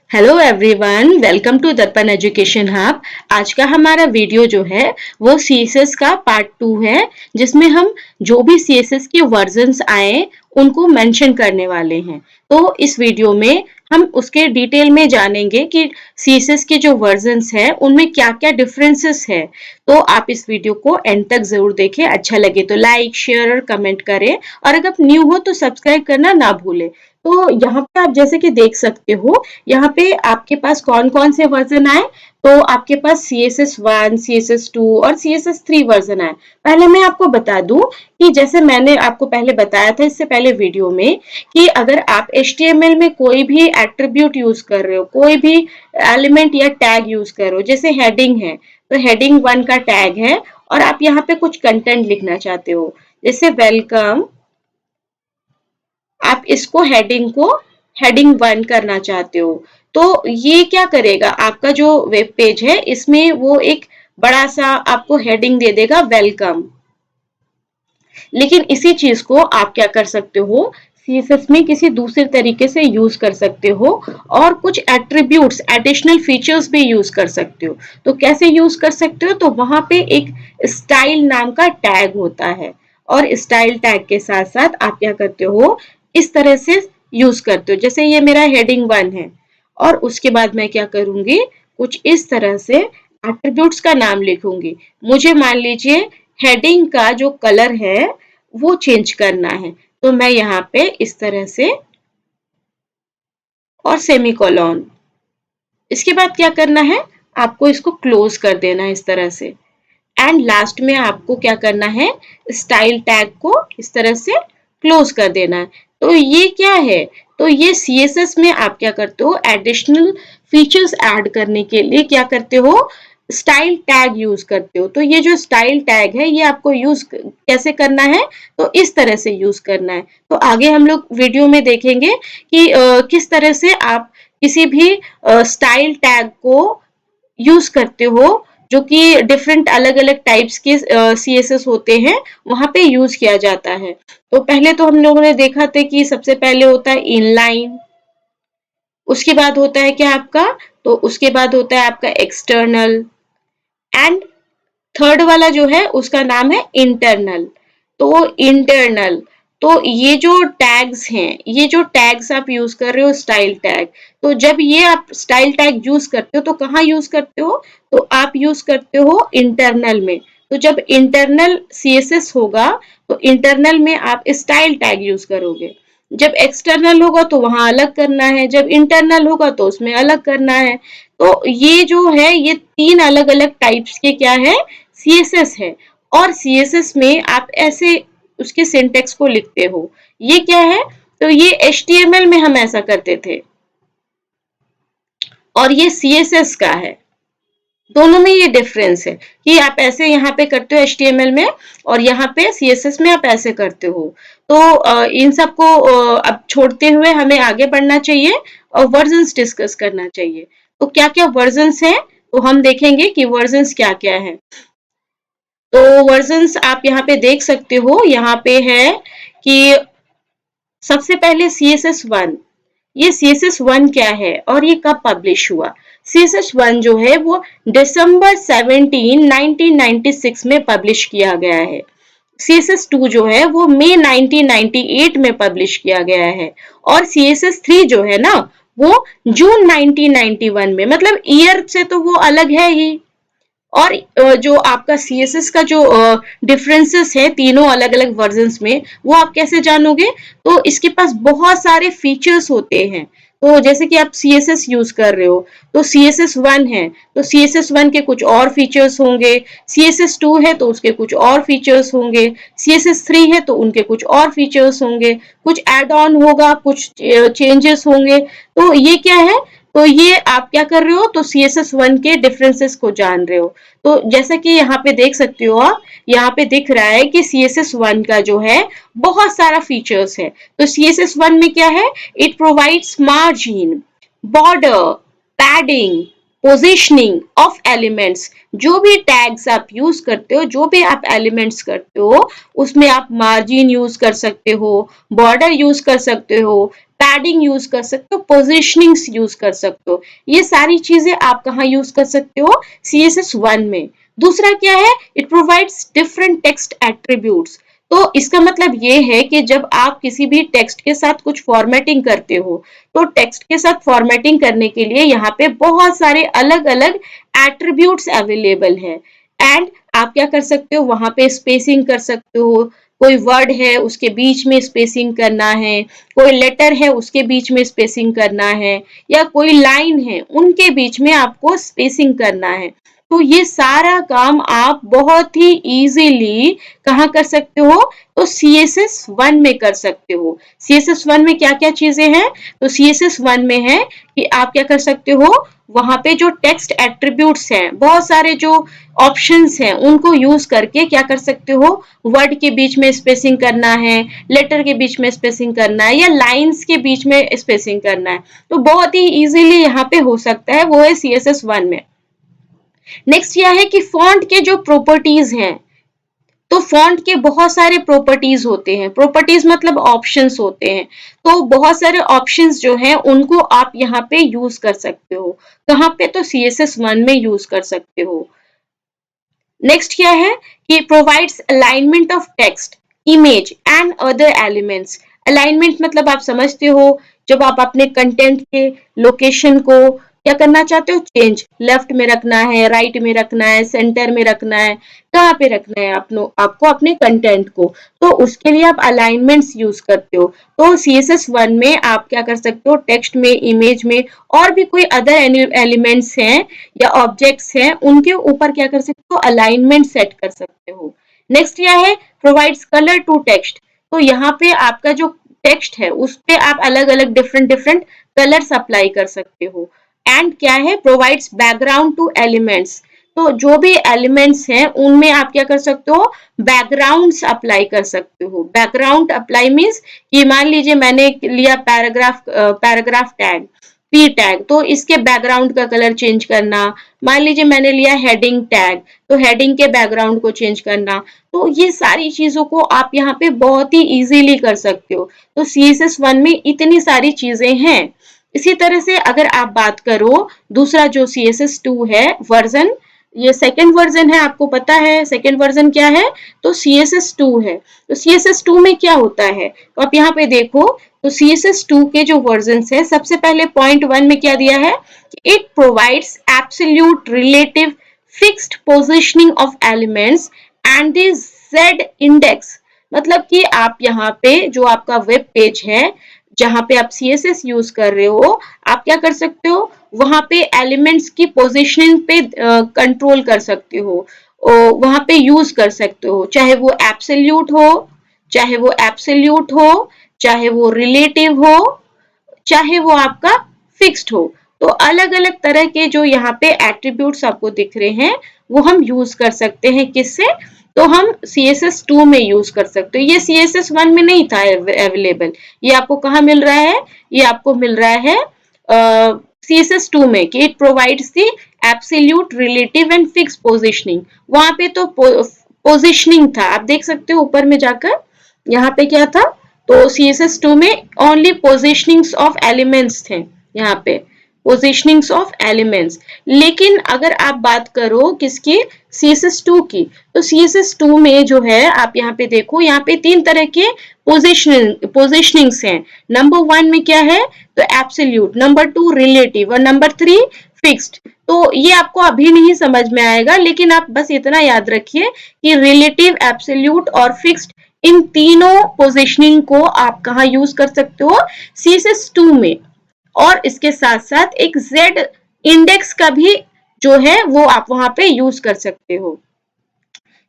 Hello everyone, welcome to दर्पण education hub. आज का हमारा वीडियो जो है वो सीएसएस का पार्ट 2 है, जिसमें हम जो भी सीएसएस के वर्जन्स आए उनको मेंशन करने वाले हैं। तो इस वीडियो में हम उसके डिटेल में जानेंगे कि सीएसएस के जो वर्जन्स हैं उनमें क्या-क्या डिफरेंसेस है। तो आप इस वीडियो को एंड तक जरूर देखें। अच्छा लगे तो लाइक, शेयर और कमेंट करें, और अगर न्यू हो तो सब्सक्राइब करना ना भूलें। तो यहाँ पे आप जैसे कि देख सकते हो, यहाँ पे आपके पास कौन कौन से वर्जन आए। तो आपके पास CSS1, CSS2 और CSS3 वर्जन आए। पहले मैं आपको बता दूं कि जैसे मैंने आपको पहले बताया था इससे पहले वीडियो में, कि अगर आप HTML में कोई भी एट्रीब्यूट यूज कर रहे हो, कोई भी एलिमेंट या टैग यूज कर रहे हो, जैसे हेडिंग है तो हेडिंग 1 का टैग है, और आप यहाँ पे कुछ कंटेंट लिखना चाहते हो जैसे वेलकम, आप इसको हेडिंग को हेडिंग 1 करना चाहते हो। तो ये क्या करेगा, आपका जो वेब पेज है इसमें वो एक बड़ा सा आपको हेडिंग दे देगा वेलकम। लेकिन इसी चीज को आप क्या कर सकते हो, सीएसएस में किसी दूसरे तरीके से यूज कर सकते हो, और कुछ एट्रीब्यूट्स, एडिशनल फीचर्स भी यूज कर सकते हो। तो कैसे यूज कर सकते हो, तो वहां पे एक स्टाइल नाम का टैग होता है, और स्टाइल टैग के साथ साथ आप क्या करते हो, इस तरह से यूज करते हो। जैसे ये मेरा हेडिंग 1 है, और उसके बाद मैं क्या करूंगी, कुछ इस तरह से एट्रीब्यूट्स का नाम लिखूंगी। मुझे मान लीजिए हेडिंग का जो कलर है वो चेंज करना है, तो मैं यहाँ पे इस तरह से, और सेमीकोलन। इसके बाद क्या करना है, आपको इसको क्लोज कर देना है इस तरह से। एंड लास्ट में आपको क्या करना है, स्टाइल टैग को इस तरह से क्लोज कर देना है। तो ये क्या है, तो ये CSS में आप क्या करते हो, एडिशनल फीचर्स ऐड करने के लिए क्या करते हो, स्टाइल टैग यूज करते हो। तो ये जो स्टाइल टैग है ये आपको यूज कैसे करना है, तो इस तरह से यूज करना है। तो आगे हम लोग वीडियो में देखेंगे कि किस तरह से आप किसी भी स्टाइल टैग को यूज करते हो, जो कि डिफरेंट अलग अलग टाइप्स के CSS होते हैं, वहां पे यूज किया जाता है। तो पहले तो हम लोगों ने देखा था कि सबसे पहले होता है इनलाइन, उसके बाद होता है क्या आपका, तो उसके बाद होता है आपका एक्सटर्नल, एंड थर्ड वाला जो है उसका नाम है इंटरनल। तो इंटरनल, तो ये जो टैग्स हैं, ये जो टैग्स आप यूज कर रहे हो स्टाइल टैग, तो जब ये आप स्टाइल टैग यूज करते हो तो कहाँ यूज करते हो, तो आप यूज करते हो इंटरनल में। तो जब इंटरनल CSS होगा तो इंटरनल में आप स्टाइल टैग यूज करोगे। जब एक्सटर्नल होगा तो वहां अलग करना है, जब इंटरनल होगा तो उसमें अलग करना है। तो ये जो है ये 3 अलग अलग टाइप्स के क्या है, CSS है। और CSS में आप ऐसे उसके सिंटेक्स को लिखते हो। ये क्या है, तो ये HTML में हम ऐसा करते थे, और ये CSS का है। दोनों में ये डिफरेंस है कि आप ऐसे यहाँ पे करते हो HTML में, और यहाँ पे CSS में आप ऐसे करते हो। तो इन सबको अब छोड़ते हुए हमें आगे बढ़ना चाहिए और वर्जन्स डिस्कस करना चाहिए। तो क्या क्या वर्जन्स हैं, तो हम देखेंगे कि वर्जन्स क्या क्या है। तो वर्जन्स आप यहाँ पे देख सकते हो, यहाँ पे है कि सबसे पहले CSS1। ये CSS1 क्या है और ये कब पब्लिश हुआ। CSS1 जो है वो दिसंबर 17, 1996 में पब्लिश किया गया है। CSS2 जो है वो मई 1998 में पब्लिश किया गया है, और CSS3 जो है ना वो जून 1991 में, मतलब ईयर से तो वो अलग है ही। और जो आपका CSS का जो डिफरेंसेस है तीनों अलग अलग वर्जन्स में, वो आप कैसे जानोगे, तो इसके पास बहुत सारे फीचर्स होते हैं। तो जैसे कि आप CSS यूज कर रहे हो, तो CSS1 है तो CSS1 के कुछ और फीचर्स होंगे, CSS2 है तो उसके कुछ और फीचर्स होंगे, CSS3 है तो उनके कुछ और फीचर्स होंगे, कुछ एड ऑन होगा, कुछ चेंजेस होंगे। तो ये क्या है, तो ये आप क्या कर रहे हो, तो CSS1 के डिफरेंसेस को जान रहे हो। तो जैसा कि यहाँ पे देख सकते हो आप, यहाँ पे दिख रहा है कि CSS1 का जो है बहुत सारा फीचर्स है। तो CSS1 में क्या है, it provides margin, border, padding, positioning of elements. जो भी टैग्स आप यूज करते हो, जो भी आप एलिमेंट्स करते हो, उसमें आप मार्जिन यूज कर सकते हो, बॉर्डर यूज कर सकते हो, पैडिंग यूज कर सकते हो, पोजिशनिंग्स यूज कर सकते हो। ये सारी चीजें आप कहाँ यूज कर सकते हो, CSS1 में। दूसरा क्या है, it provides different text attributes. तो इसका मतलब ये है कि जब आप किसी भी टेक्स्ट के साथ कुछ फॉर्मेटिंग करते हो, तो टेक्स्ट के साथ फॉर्मेटिंग करने के लिए यहाँ पे बहुत सारे अलग अलग एट्रीब्यूट्स अवेलेबल है। एंड आप क्या कर सकते हो, वहां पे स्पेसिंग कर सकते हो, कोई वर्ड है उसके बीच में स्पेसिंग करना है, कोई लेटर है उसके बीच में स्पेसिंग करना है, या कोई लाइन है उनके बीच में आपको स्पेसिंग करना है। तो ये सारा काम आप बहुत ही इजीली कहाँ कर सकते हो, तो CSS1 में कर सकते हो। CSS1 में क्या क्या चीजें हैं, तो CSS1 में है कि आप क्या कर सकते हो, वहां पे जो टेक्स्ट एट्रीब्यूट्स हैं, बहुत सारे जो ऑप्शंस हैं, उनको यूज करके क्या कर सकते हो, वर्ड के बीच में स्पेसिंग करना है, लेटर के बीच में स्पेसिंग करना है, या लाइंस के बीच में स्पेसिंग करना है। तो बहुत ही इजीली यहाँ पे हो सकता है, वो है CSS1 में। नेक्स्ट यह है कि फॉन्ट के जो प्रॉपर्टीज हैं, तो फॉन्ट के बहुत सारे प्रॉपर्टीज होते हैं, प्रॉपर्टीज मतलब ऑप्शंस होते हैं। तो बहुत सारे ऑप्शंस जो हैं उनको आप यहाँ पे यूज कर सकते हो। कहाँ पे, तो CSS1 में यूज कर सकते हो। नेक्स्ट क्या है कि provides alignment of text, image and other elements. Alignment मतलब आप समझते हो, जब आप अपने कंटेंट के लोकेशन को क्या करना चाहते हो, चेंज, लेफ्ट में रखना है, राइट में रखना है, सेंटर में रखना है, कहाँ पे रखना है आपको अपने कंटेंट को, तो उसके लिए आप अलाइनमेंट्स यूज करते हो। तो CSS1 में आप क्या कर सकते हो, टेक्स्ट में, इमेज में, और भी कोई अदर एलिमेंट्स हैं या ऑब्जेक्ट्स हैं, उनके ऊपर क्या कर सकते हो, अलाइनमेंट सेट कर सकते हो। नेक्स्ट क्या है, प्रोवाइड्स कलर टू टेक्स्ट। तो यहाँ पे आपका जो टेक्स्ट है उस पे आप अलग अलग डिफरेंट डिफरेंट कलर्स अप्लाई कर सकते हो। एंड क्या है, प्रोवाइड्स बैकग्राउंड टू एलिमेंट्स। तो जो भी एलिमेंट्स हैं उनमें आप क्या कर सकते हो, बैकग्राउंड्स अप्लाई कर सकते हो। बैकग्राउंड अप्लाई मीन्स कि मान लीजिए मैंने लिया पैराग्राफ टैग, पी टैग, तो इसके बैकग्राउंड का कलर चेंज करना। मान लीजिए मैंने लिया हेडिंग टैग, तो हेडिंग के बैकग्राउंड को चेंज करना। तो ये सारी चीजों को आप यहाँ पे बहुत ही इजीली कर सकते हो। तो CSS1 में इतनी सारी चीजें हैं। इसी तरह से अगर आप बात करो दूसरा जो CSS2 है वर्जन, ये सेकेंड वर्जन है, आपको पता है सेकेंड वर्जन क्या है, तो CSS2 है। तो CSS2 में क्या होता है, तो आप यहाँ पे देखो, तो CSS2 के जो वर्जन है, सबसे पहले पॉइंट 1 में क्या दिया है, it provides absolute relative fixed positioning of elements and the Z index. मतलब कि आप यहाँ पे जो आपका वेब पेज है, जहां पे आप CSS यूज कर रहे हो, आप क्या कर सकते हो, वहां पे एलिमेंट्स की पोजीशनिंग पे कंट्रोल कर सकते हो, वहां पे यूज कर सकते हो, चाहे वो एब्सोल्यूट हो, चाहे वो एब्सोल्यूट हो, चाहे वो रिलेटिव हो, चाहे वो आपका फिक्स्ड हो। तो अलग अलग तरह के जो यहाँ पे एट्रीब्यूट्स आपको दिख रहे हैं, वो हम यूज कर सकते हैं, किससे, तो हम CSS2 में यूज कर सकते हो। ये CSS1 में नहीं था अवेलेबल, ये आपको कहाँ मिल रहा है, ये आपको मिल रहा है CSS2 में, कि it provides the absolute relative and fix positioning. वहां पे तो पोजिशनिंग था, आप देख सकते हो ऊपर में जाकर, यहाँ पे क्या था, तो CSS2 में ओनली पोजिशनिंग्स ऑफ एलिमेंट्स थे, यहाँ पे पोजिशनिंग्स ऑफ एलिमेंट्स। लेकिन अगर आप बात करो किसकी, CSS2 की, तो CSS2 में जो है, आप यहाँ पे देखो, यहाँ पे 3 तरह के पोजिशनिंग्स हैं। नंबर 1 में क्या है, तो एब्सोल्यूट, नंबर 2 रिलेटिव, और नंबर 3 फिक्स्ड। तो ये आपको अभी नहीं समझ में आएगा, लेकिन आप बस इतना याद रखिए कि रिलेटिव, एब्सोल्यूट और फिक्स्ड, इन तीनों पोजिशनिंग को आप कहाँ यूज कर सकते हो, CSS2 में। और इसके साथ साथ एक Z इंडेक्स का भी जो है वो आप वहां पे यूज कर सकते हो।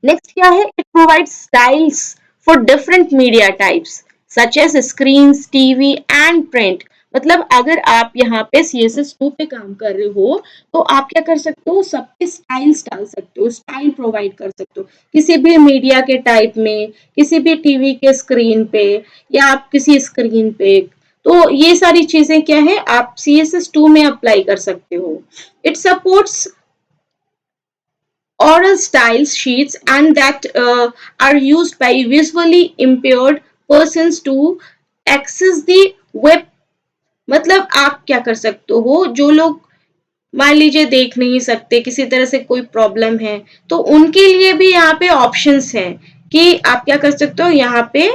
नेक्स्ट क्या है, it provides styles for different media types such as screens, TV and print. मतलब अगर आप यहाँ पे CSS2 पे काम कर रहे हो, तो आप क्या कर सकते हो, सबके स्टाइल्स डाल सकते हो, स्टाइल प्रोवाइड कर सकते हो, किसी भी मीडिया के टाइप में, किसी भी टीवी के स्क्रीन पे, या आप किसी स्क्रीन पे। तो ये सारी चीजें क्या है, आप CSS2 में अप्लाई कर सकते हो। It supports oral style sheets and that are used by visually impaired persons to access the web मतलब आप क्या कर सकते हो, जो लोग मान लीजिए देख नहीं सकते, किसी तरह से कोई प्रॉब्लम है, तो उनके लिए भी यहाँ पे ऑप्शंस हैं कि आप क्या कर सकते हो, यहाँ पे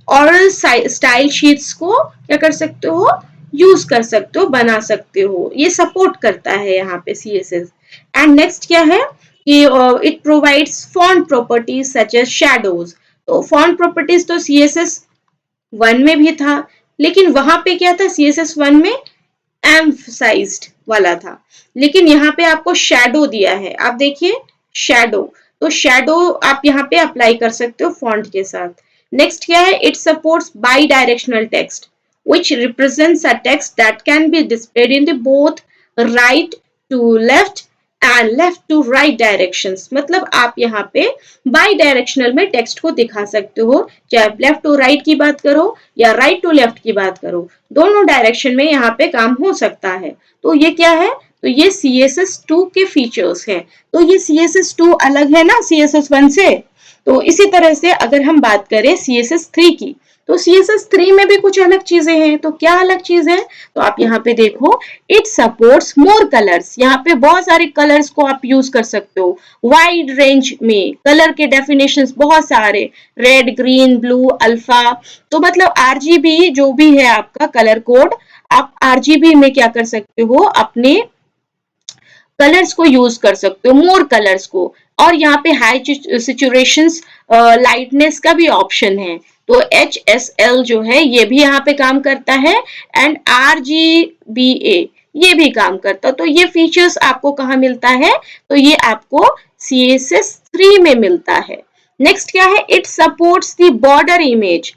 ऑरल स्टाइल शीट्स को क्या कर सकते हो, यूज कर सकते हो, बना सकते हो। ये सपोर्ट करता है यहाँ पे सीएसएस। एंड नेक्स्ट क्या है कि it provides font properties such as shadows. तो फॉन्ट प्रॉपर्टीज तो सीएसएस 1 में भी था, लेकिन वहां पे क्या था, सीएसएस 1 में एम्फसाइज्ड वाला था, लेकिन यहाँ पे आपको शैडो दिया है। आप देखिए शैडो, तो शैडो आप यहाँ पे अप्लाई कर सकते हो फॉन्ट के साथ। नेक्स्ट क्या है, it supports by directional text which represents a text that can be displayed in the both right to left and left to right directions. मतलब आप यहाँ पे बाई डायरेक्शनल में टेक्स्ट को दिखा सकते हो, चाहे आप लेफ्ट टू राइट की बात करो या राइट टू लेफ्ट की बात करो, दोनों डायरेक्शन में यहाँ पे काम हो सकता है। तो ये क्या है, तो ये CSS2 के फीचर्स हैं। तो ये CSS2 अलग है ना CSS1 से। तो इसी तरह से अगर हम बात करें CSS3 की, तो CSS3 में भी कुछ अलग चीजें हैं। तो क्या अलग चीज है, तो आप यहाँ पे देखो, इट सपोर्ट्स मोर कलर्स। यहाँ पे बहुत सारे कलर्स को आप यूज कर सकते हो, वाइड रेंज में कलर के डेफिनेशंस बहुत सारे, रेड, ग्रीन, ब्लू, अल्फा। तो मतलब RGB जो भी है आपका कलर कोड, आप RGB में क्या कर सकते हो, अपने कलर्स को यूज कर सकते हो, मोर कलर्स को। और यहाँ पे हाई सिचुएशंस लाइटनेस का भी ऑप्शन है। तो HSL जो है ये भी यहाँ पे काम करता है, एंड RGBA ये भी काम करता है। तो ये फीचर्स आपको कहाँ मिलता है, तो ये आपको CSS3 में मिलता है। नेक्स्ट क्या है, it supports the border image.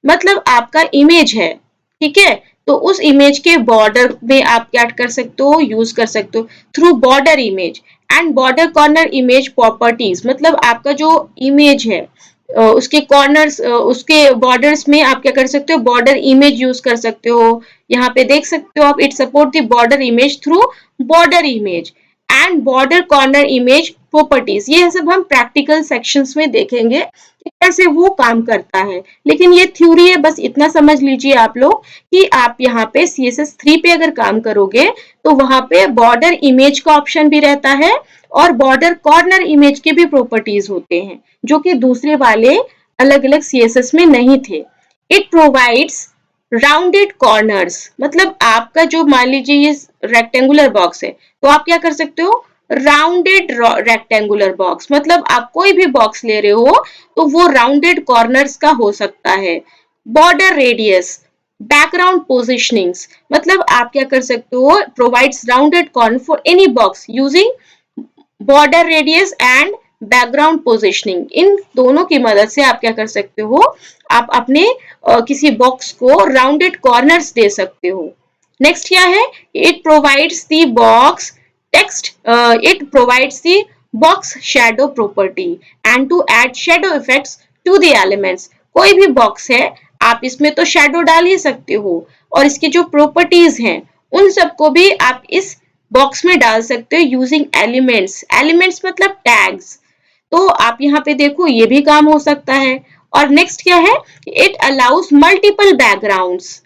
मतलब आपका इमेज है, ठीक है, तो उस इमेज के बॉर्डर में आप क्या कर सकते हो, यूज कर सकते हो through border image and border corner image properties. मतलब आपका जो इमेज है उसके कॉर्नर्स, उसके बॉर्डर्स में आप क्या कर सकते हो, बॉर्डर इमेज यूज कर सकते हो। यहाँ पे देख सकते हो आप, it support the border image through border image and border corner image properties. ये सब हम प्रैक्टिकल सेक्शंस में देखेंगे कैसे वो काम करता है, लेकिन ये थ्योरी है, बस इतना समझ लीजिए आप लोग कि आप यहाँ पे CSS3 पे अगर काम करोगे तो वहां पे बॉर्डर इमेज का ऑप्शन भी रहता है और बॉर्डर कॉर्नर इमेज के भी प्रॉपर्टीज होते हैं, जो कि दूसरे वाले अलग अलग CSS में नहीं थे। It provides rounded corners. मतलब आपका जो मान लीजिए ये रेक्टेंगुलर बॉक्स है, तो आप क्या कर सकते हो, राउंडेड रेक्टेंगुलर बॉक्स। मतलब आप कोई भी बॉक्स ले रहे हो तो वो राउंडेड कॉर्नर्स का हो सकता है। Border radius, background positionings. मतलब आप क्या कर सकते हो, provides rounded corner for any box using border radius and background positioning. इन दोनों की मदद से आप क्या कर सकते हो, आप अपने किसी बॉक्स को राउंडेड कॉर्नर्स दे सकते हो। नेक्स्ट क्या है, it provides the box text, it provides the box shadow property and to add shadow effects to the elements. कोई भी बॉक्स है, आप इसमें तो शैडो डाल ही सकते हो, और इसकी जो प्रॉपर्टीज हैं उन सबको भी आप इस बॉक्स में डाल सकते हो यूजिंग एलिमेंट्स। एलिमेंट्स मतलब टैग्स। तो आप यहाँ पे देखो ये भी काम हो सकता है। और नेक्स्ट क्या है, it allows multiple backgrounds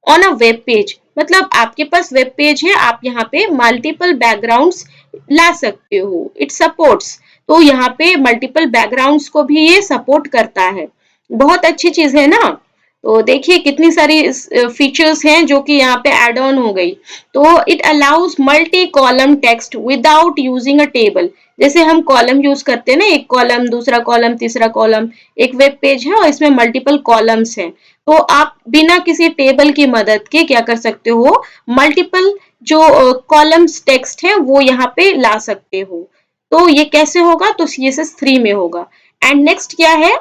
on a web page. मतलब आपके पास वेब पेज है, आप यहाँ पे मल्टीपल बैकग्राउंड्स ला सकते हो, इट सपोर्ट्स। तो यहाँ पे मल्टीपल बैकग्राउंड्स को भी ये सपोर्ट करता है। बहुत अच्छी चीज है ना। तो देखिए कितनी सारी फीचर्स हैं जो कि यहाँ पे एड ऑन हो गई। तो it allows multi column text without using a table. जैसे हम कॉलम यूज करते हैं ना, एक कॉलम, दूसरा कॉलम, तीसरा कॉलम। एक वेब पेज है और इसमें मल्टीपल कॉलम्स हैं, तो आप बिना किसी टेबल की मदद के क्या कर सकते हो, मल्टीपल जो कॉलम्स टेक्स्ट है वो यहाँ पे ला सकते हो। तो ये कैसे होगा, तो CSS3 में होगा। एंड नेक्स्ट क्या है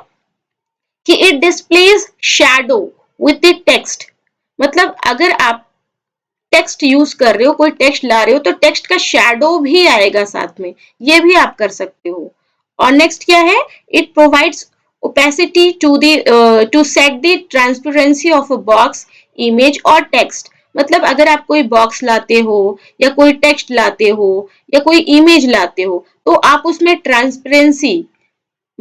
कि it displays shadow with the text. मतलब अगर आप टेक्स्ट यूज कर रहे हो, कोई टेक्स्ट ला रहे हो, तो टेक्स्ट का शैडो भी आएगा साथ में, ये भी आप कर सकते हो। और नेक्स्ट क्या है, it provides opacity to set the transparency of a box, image और text। मतलब अगर आप कोई बॉक्स लाते हो या कोई टेक्स्ट लाते हो या कोई इमेज लाते हो, तो आप उसमें ट्रांसपेरेंसी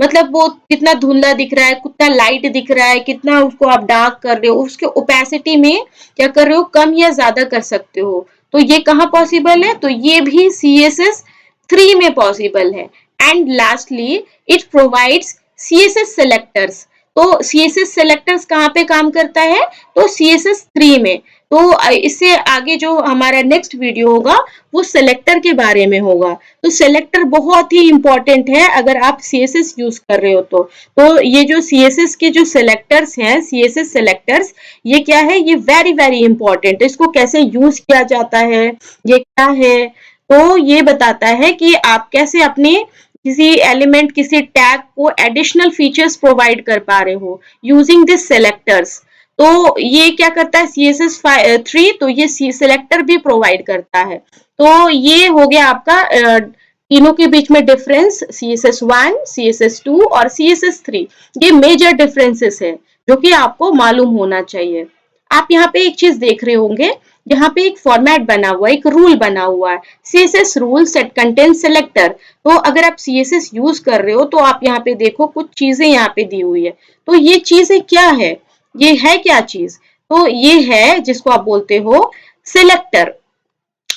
मतलब वो कितना धुंधला दिख रहा है, कितना लाइट दिख रहा है, कितना उसको आप डार्क कर रहे हो, उसके ओपेसिटी में क्या कर रहे हो, कम या ज्यादा कर सकते हो। तो ये कहाँ पॉसिबल है, तो ये भी CSS 3 में पॉसिबल है। And lastly it provides CSS selectors. तो CSS सेलेक्टर्स कहाँ पे काम करता है, तो CSS 3 में। तो इससे आगे जो हमारा नेक्स्ट वीडियो होगा वो सेलेक्टर के बारे में होगा। तो सेलेक्टर बहुत ही इंपॉर्टेंट है अगर आप CSS यूज कर रहे हो तो ये जो CSS के जो सेलेक्टर्स हैं, CSS सेलेक्टर्स, ये क्या है, ये वेरी वेरी इंपॉर्टेंट है। इसको कैसे यूज किया जाता है, ये क्या है, तो ये बताता है कि आप कैसे अपने किसी एलिमेंट, किसी टैग को एडिशनल फीचर्स प्रोवाइड कर पा रहे हो यूजिंग दिस सेलेक्टर्स। तो ये क्या करता है CSS3, तो ये सेलेक्टर भी प्रोवाइड करता है। तो ये हो गया आपका तीनों के बीच में डिफरेंस, CSS1, CSS2 और CSS3। ये मेजर डिफरेंसेस है जो कि आपको मालूम होना चाहिए। आप यहाँ पे एक चीज देख रहे होंगे, यहाँ पे एक फॉर्मेट बना हुआ है, एक रूल बना हुआ है, CSS rule set content selector. तो अगर आप CSS यूज कर रहे हो तो आप यहाँ पे देखो कुछ चीजें यहाँ पे दी हुई है। तो ये चीजें क्या है, ये है क्या चीज, तो ये है जिसको आप बोलते हो सिलेक्टर,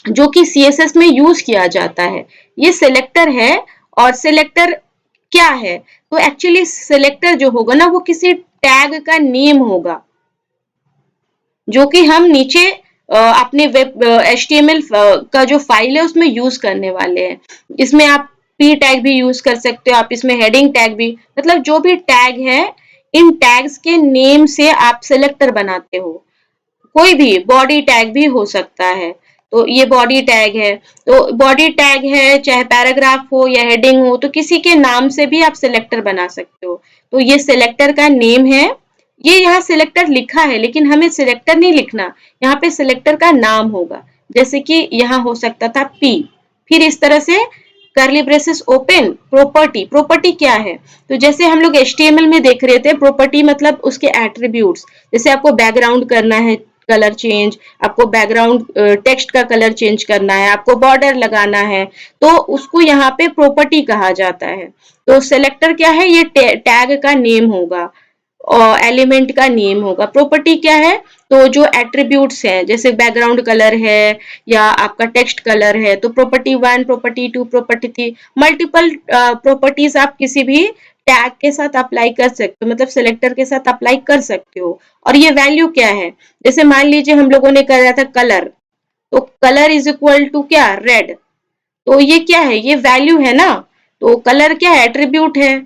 जो कि CSS में यूज किया जाता है। ये सिलेक्टर है। और सिलेक्टर क्या है, तो एक्चुअली सिलेक्टर जो होगा ना वो किसी टैग का नेम होगा जो कि हम नीचे अपने वेब HTML का जो फाइल है उसमें यूज करने वाले हैं। इसमें आप p टैग भी यूज कर सकते हो, आप इसमें हेडिंग टैग भी, मतलब जो भी टैग है इन टैग्स के नेम से आप सिलेक्टर बनाते हो। कोई भी बॉडी टैग भी हो सकता है, तो ये बॉडी टैग है। तो बॉडी टैग है चाहे पैराग्राफ हो या हेडिंग हो, तो किसी के नाम से भी आप सिलेक्टर बना सकते हो। तो ये सिलेक्टर का नेम है। ये यहाँ सिलेक्टर लिखा है लेकिन हमें सिलेक्टर नहीं लिखना, यहाँ पे सिलेक्टर का नाम होगा। जैसे कि यहाँ हो सकता था P, फिर इस तरह से करली ब्रेसेस ओपन प्रॉपर्टी। प्रॉपर्टी क्या है, तो जैसे हम लोग HTML में देख रहे थे, प्रॉपर्टी मतलब उसके एट्रीब्यूट्स। जैसे आपको बैकग्राउंड करना है कलर चेंज, आपको बैकग्राउंड टेक्स्ट का कलर चेंज करना है, आपको बॉर्डर लगाना है, तो उसको यहाँ पे प्रॉपर्टी कहा जाता है। तो सेलेक्टर क्या है, ये टैग का नेम होगा और एलिमेंट का नेम होगा। प्रॉपर्टी क्या है, तो जो एट्रीब्यूट्स हैं जैसे बैकग्राउंड कलर है या आपका टेक्स्ट कलर है, तो property 1, property 2, property 3, multiple properties आप किसी भी टैग के साथ अप्लाई कर सकते हो, मतलब सिलेक्टर के साथ अप्लाई कर सकते हो। और ये वैल्यू क्या है, जैसे मान लीजिए हम लोगों ने करा था कलर, तो कलर इज इक्वल टू क्या, रेड। तो ये क्या है, ये वैल्यू है ना। तो कलर क्या है, एट्रीब्यूट है।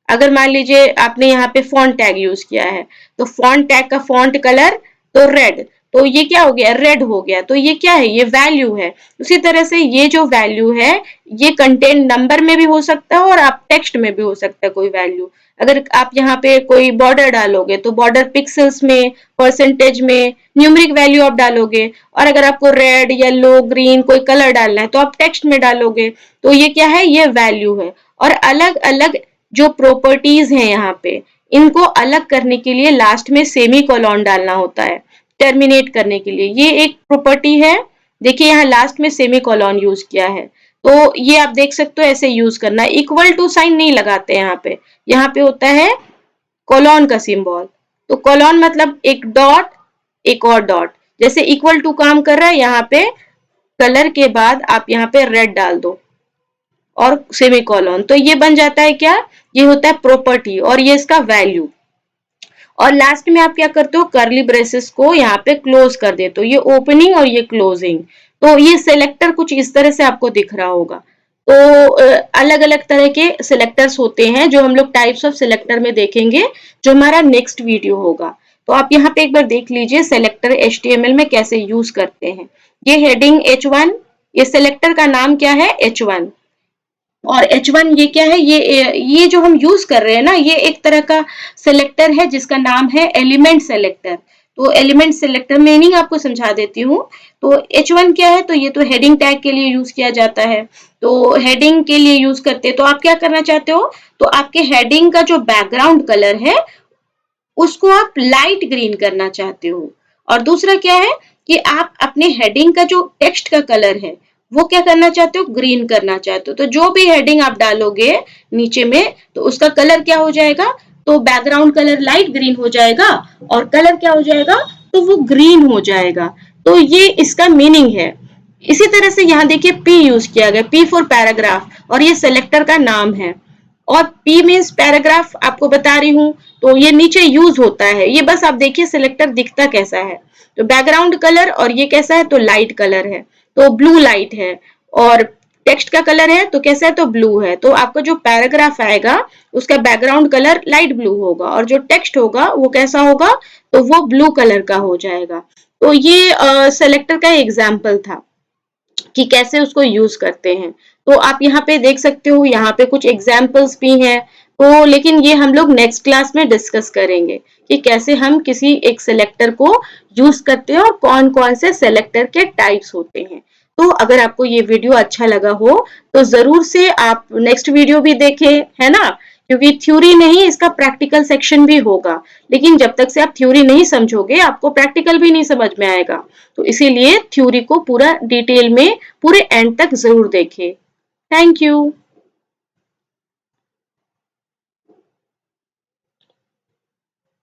अगर मान लीजिए आपने यहाँ पे फॉन्ट टैग यूज किया है, तो फॉन्ट टैग का फॉन्ट कलर तो रेड, तो ये क्या हो गया, रेड हो गया। तो ये क्या है, ये वैल्यू है। उसी तरह से ये जो वैल्यू है ये कंटेंट नंबर में भी हो सकता है और आप टेक्स्ट में भी हो सकता है कोई वैल्यू। अगर आप यहाँ पे कोई बॉर्डर डालोगे तो बॉर्डर पिक्सल्स में, परसेंटेज में, न्यूमेरिक वैल्यू आप डालोगे। और अगर आपको रेड, येलो, ग्रीन कोई कलर डालना है तो आप टेक्स्ट में डालोगे। तो ये क्या है, ये वैल्यू है। और अलग अलग जो प्रॉपर्टीज हैं यहाँ पे, इनको अलग करने के लिए लास्ट में सेमी कोलॉन डालना होता है टर्मिनेट करने के लिए। ये एक प्रॉपर्टी है, देखिए यहाँ लास्ट में सेमी कोलॉन यूज किया है। तो ये आप देख सकते हो, ऐसे यूज करना। इक्वल टू साइन नहीं लगाते यहाँ पे होता है कोलॉन का सिंबल। तो कोलॉन मतलब एक डॉट, एक और डॉट। जैसे इक्वल टू काम कर रहा है, यहाँ पे कलर के बाद आप यहाँ पे रेड डाल दो और सेमीकोलन, तो ये बन जाता है क्या, ये होता है प्रॉपर्टी और ये इसका वैल्यू। और लास्ट में आप क्या करते हो, करली ब्रेसेस को यहाँ पे क्लोज कर देते हो, ये ओपनिंग और ये क्लोजिंग। तो ये सिलेक्टर कुछ इस तरह से आपको दिख रहा होगा। तो अलग अलग तरह के सिलेक्टर्स होते हैं जो हम लोग टाइप्स ऑफ सिलेक्टर में देखेंगे, जो हमारा नेक्स्ट वीडियो होगा। तो आप यहाँ पे एक बार देख लीजिए सिलेक्टर HTML में कैसे यूज करते हैं। ये हेडिंग H1, ये सिलेक्टर का नाम क्या है, H1। और H1 ये क्या है, ये जो हम यूज कर रहे हैं ना, ये एक तरह का सिलेक्टर है जिसका नाम है एलिमेंट सेलेक्टर। तो एलिमेंट सेलेक्टर मीनिंग आपको समझा देती हूँ। तो H1 क्या है, तो ये तो हेडिंग टैग के लिए यूज किया जाता है। तो हेडिंग के लिए यूज करते हैं, तो आप क्या करना चाहते हो, तो आपके हेडिंग का जो बैकग्राउंड कलर है उसको आप लाइट ग्रीन करना चाहते हो। और दूसरा क्या है कि आप अपने हेडिंग का जो टेक्स्ट का कलर है वो क्या करना चाहते हो, ग्रीन करना चाहते हो। तो जो भी हेडिंग आप डालोगे नीचे में तो उसका कलर क्या हो जाएगा, तो बैकग्राउंड कलर लाइट ग्रीन हो जाएगा और कलर क्या हो जाएगा, तो वो ग्रीन हो जाएगा। तो ये इसका मीनिंग है। इसी तरह से यहाँ देखिए पी यूज किया गया, पी फॉर पैराग्राफ, और ये सेलेक्टर का नाम है। और पी मीन्स पैराग्राफ आपको बता रही हूँ, तो ये नीचे यूज होता है। ये बस आप देखिए सिलेक्टर दिखता कैसा है। तो बैकग्राउंड कलर, और ये कैसा है, तो लाइट कलर है, तो ब्लू लाइट है। और टेक्स्ट का कलर है तो कैसा है, तो ब्लू है। तो आपका जो पैराग्राफ आएगा उसका बैकग्राउंड कलर लाइट ब्लू होगा और जो टेक्स्ट होगा वो कैसा होगा, तो वो ब्लू कलर का हो जाएगा। तो ये सेलेक्टर का एग्जाम्पल था कि कैसे उसको यूज करते हैं। तो आप यहाँ पे देख सकते हो, यहाँ पे कुछ एग्जाम्पल्स भी हैं। तो लेकिन ये हम लोग नेक्स्ट क्लास में डिस्कस करेंगे कि कैसे हम किसी एक सेलेक्टर को यूज करते हैं और कौन कौन से सेलेक्टर के टाइप्स होते हैं। तो अगर आपको ये वीडियो अच्छा लगा हो तो जरूर से आप नेक्स्ट वीडियो भी देखें, है ना, क्योंकि थ्योरी नहीं, इसका प्रैक्टिकल सेक्शन भी होगा। लेकिन जब तक से आप थ्योरी नहीं समझोगे आपको प्रैक्टिकल भी नहीं समझ में आएगा। तो इसीलिए थ्योरी को पूरा डिटेल में पूरे एंड तक जरूर देखें। Thank you.